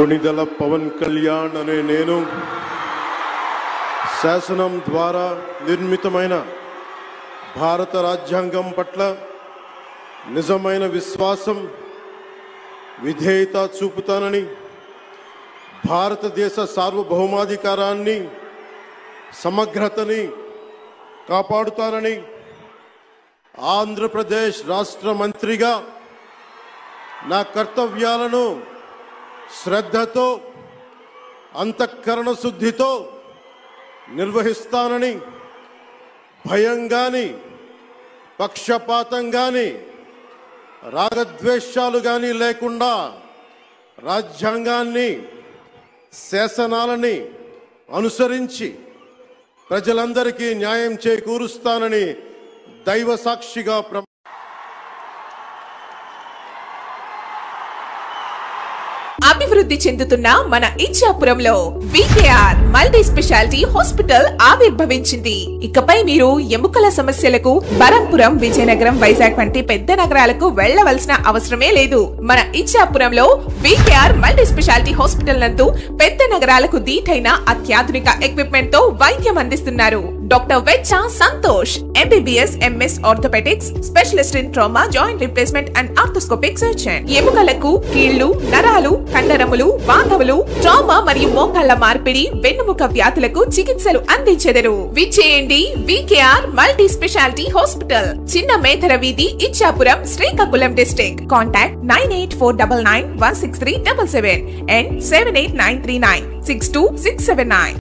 కొణిదెల పవన్ కళ్యాణ్ అనే నేను శాసనం ద్వారా నిర్మితమైన భారత రాజ్యాంగం పట్ల నిజమైన విశ్వాసం విధేయత చూపుతానని భారతదేశ సార్వభౌమాధికారాన్ని సమగ్రతని కాపాడుతానని ఆంధ్రప్రదేశ్ రాష్ట్ర మంత్రిగా నా కర్తవ్యాలను శ్రద్ధతో అంతఃకరణ శుద్ధితో నిర్వహిస్తానని భయం గాని పక్షపాతం గాని రాగద్వేషాలు గాని లేకుండా రాజ్యాంగాన్ని శాసనాలని అనుసరించి ప్రజలందరికీ న్యాయం చేకూరుస్తానని దైవ సాక్షిగా అభివృద్ధి చెందుతున్న మన ఇచ్చాపురంలో వికేఆర్ మల్టీ స్పెషాలిటీ హాస్పిటల్ ఆవిర్భవించింది. ఇకపై మీరు ఎముకల సమస్యలకు బరంపురం, విజయనగరం, వైజాగ్ వంటి పెద్ద నగరాలకు వెళ్లవలసిన అవసరమే లేదు. మన ఇచ్చాపురంలో వికేఆర్ మల్టీ స్పెషాలిటీ హాస్పిటల్ నందు పెద్ద నగరాలకు దీటైన అత్యాధునిక ఎక్విప్మెంట్ తో వైద్యం అందిస్తున్నారు. Doctor Vecha Santosh, MBBS, MS orthopaedics, specialist in trauma, joint replacement and arthroscopic surgeon. ఎముకలకు, కీళ్లు, నరాలు, కండరములు, వాంతవులు, ట్రామా మరియు మోకాళ్ల మార్పిడి, వెన్నుముక వ్యాధులకు చికిత్సలు అందించెదరు. విచ్చేయండి వికేఆర్ మల్టీ స్పెషాలిటీ హాస్పిటల్, చిన్న మేధర వీధి, Ichchapuram, Srikakulam district. Contact 9849916377 and 789396269.